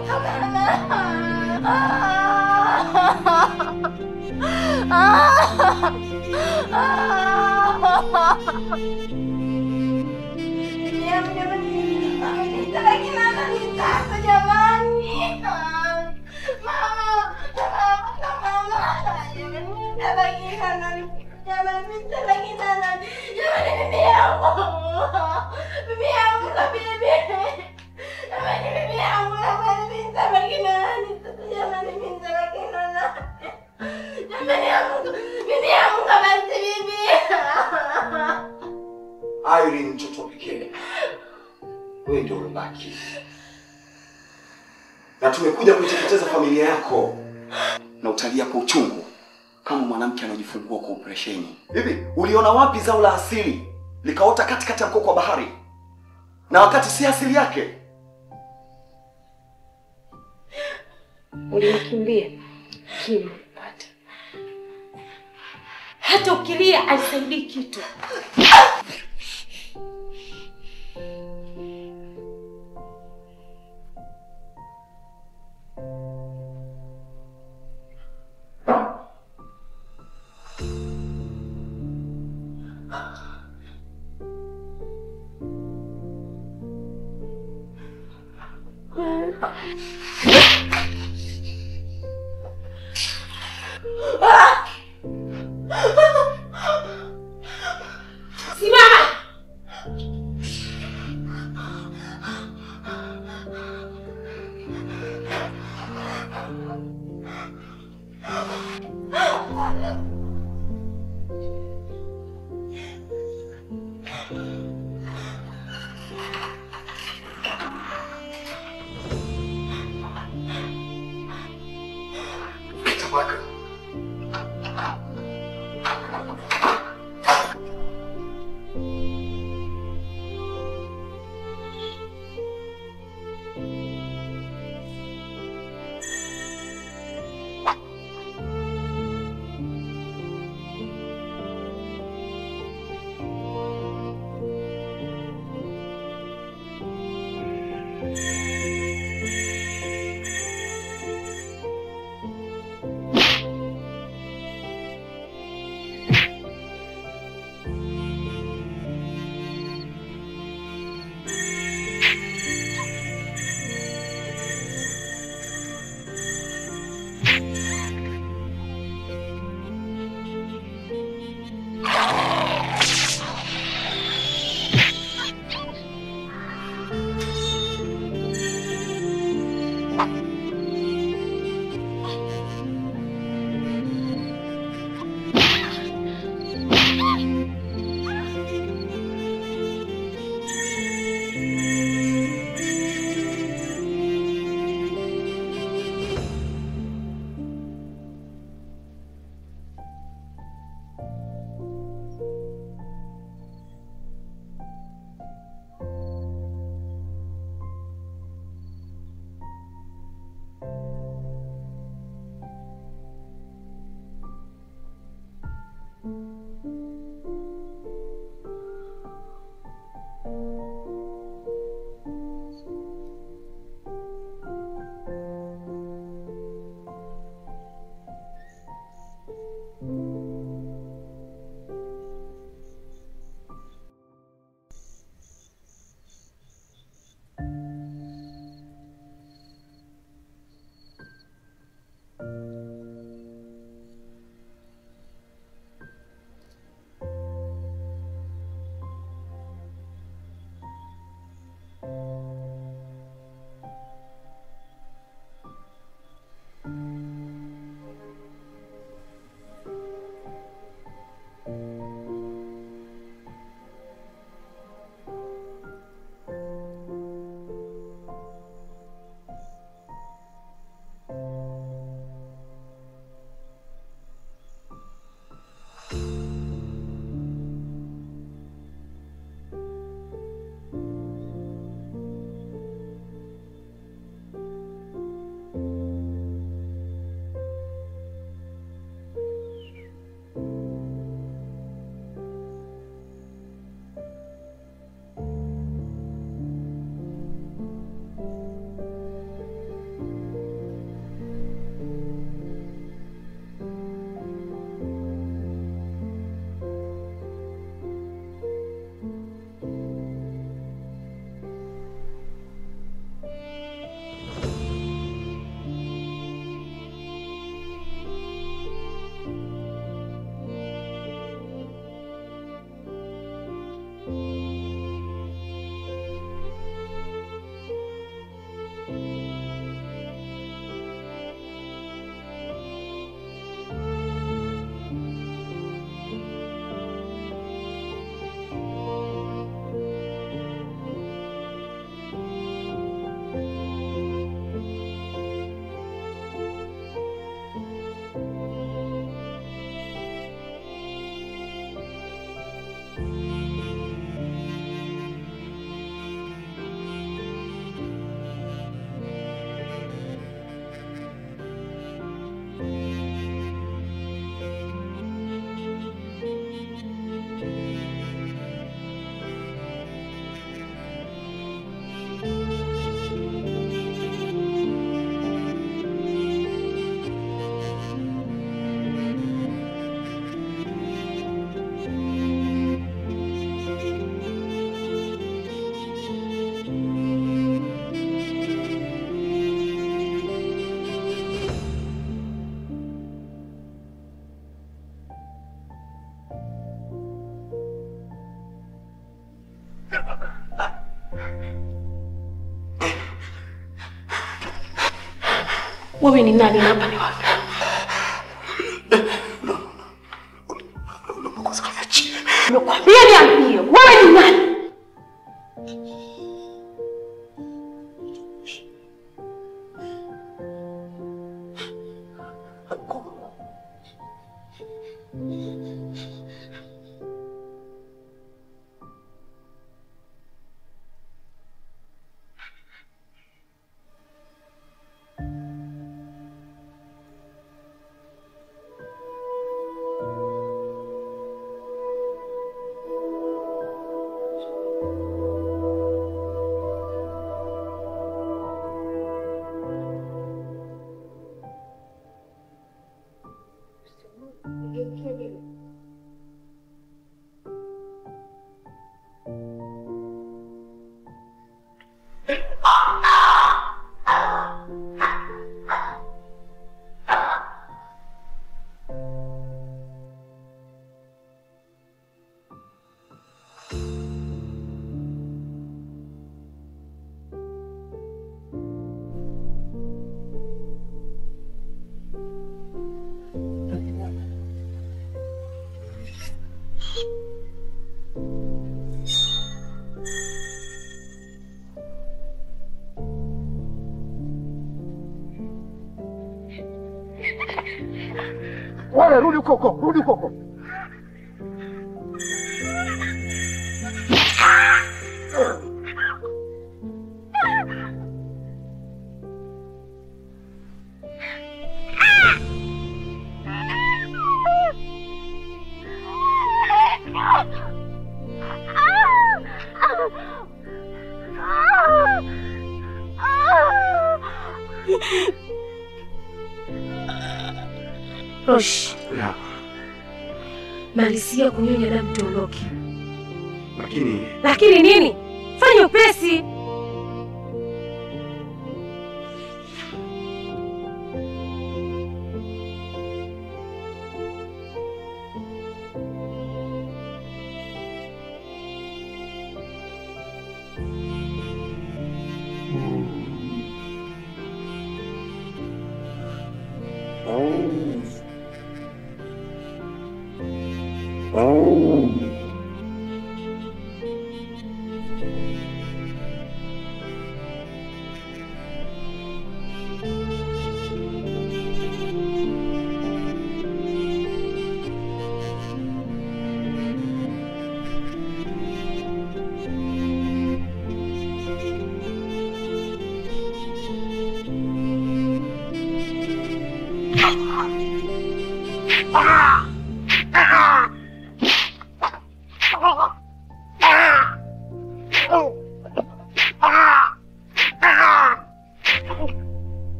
Irene, mtoto pekee. Wewe ndio umebaki. Na tumekuja kuiteketeza familia yako na utalia kwa uchungu kama mwanamke anajifungua kwa operesheni. Hivi uliona wapi zao la asili likaota katikati ya mkoko wa bahari na wakati si asili yake? Ulinikimbia kimpata. Hata ukilia alisaidii kitu. Wewe ni nani hapa ni wapi? Nimekwambia niambie, wewe ni nani? Wale rudi huko, rudi huko. Rosh. Ya. Malizia kunyonya damu tuondoke. Lakini nini? Fanya upesi.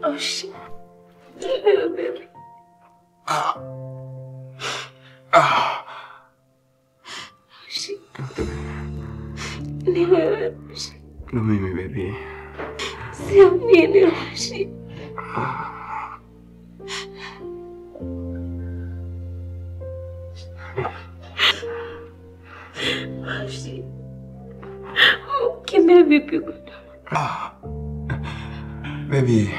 Oh shit. Baby. Shit. Ni wewe. Na mimi baby. Sio mimi Roshi. Roshi. Kimbe vipi Godon? Baby.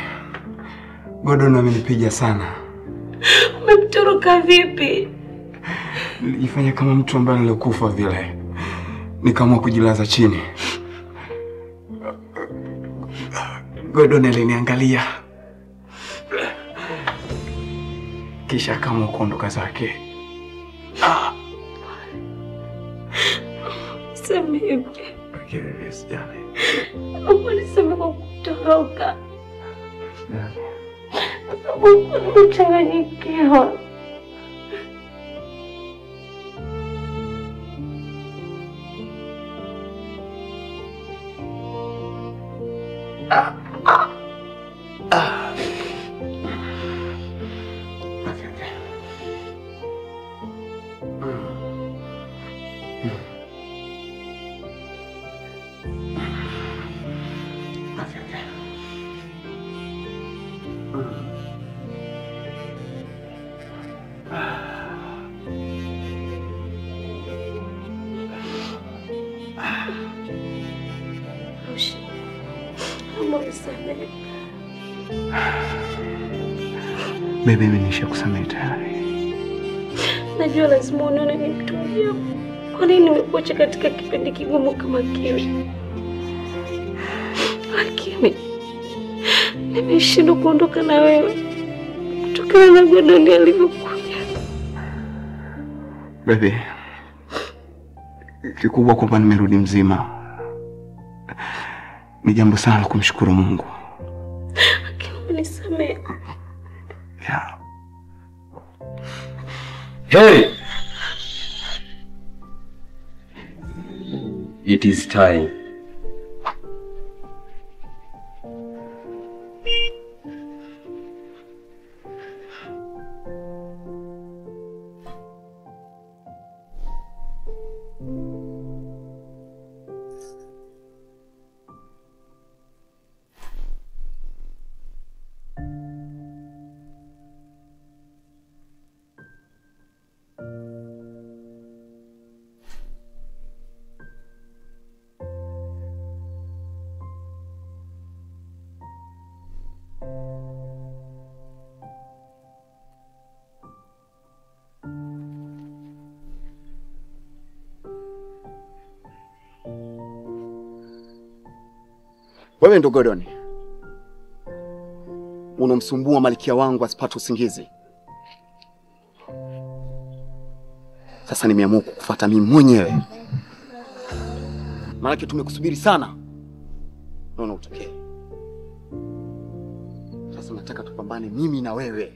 Godon amenipiga sana. Umemtoroka vipi? Nilijifanya kama mtu ambaye alikufa vile. Nikaamua kujilaza chini. Godon aliniangalia. Kisha kama kuondoka zake. Sema hivi. Yes, darling. Ulisema kwa kutoroka. Nimechanganyikiwa. Baby, mimi nishakusamehe tayari. Najua lazima unaona ni mtu mjao. Kwa nini nimekuacha katika kipindi kigumu kama kile? Lakini nimeshindwa kuondoka na wewe kutokana na Godoni alivyokuja. Baby, kikubwa kwamba nimerudi mzima. Ni jambo sana la kumshukuru Mungu. Lakini nisamehe. Yeah. Hey! It is time. Wewe ndo Godoni. Unamsumbua malkia wangu asipate usingizi. Sasa nimeamua kukufuata mimi mwenyewe. Maana tumekusubiri sana. Naona utokee. Sasa nataka tupambane mimi na wewe.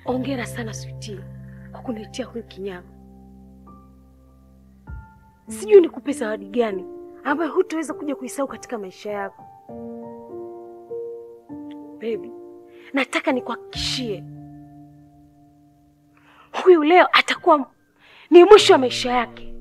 Hongera sana Sweetie kwa kuniletea huyu kinyama. Sijui nikupe zawadi gani ambayo hutaweza kuja kuisahau katika maisha yako. Baby, nataka nikuhakikishie huyu leo atakuwa ni mwisho wa maisha yake.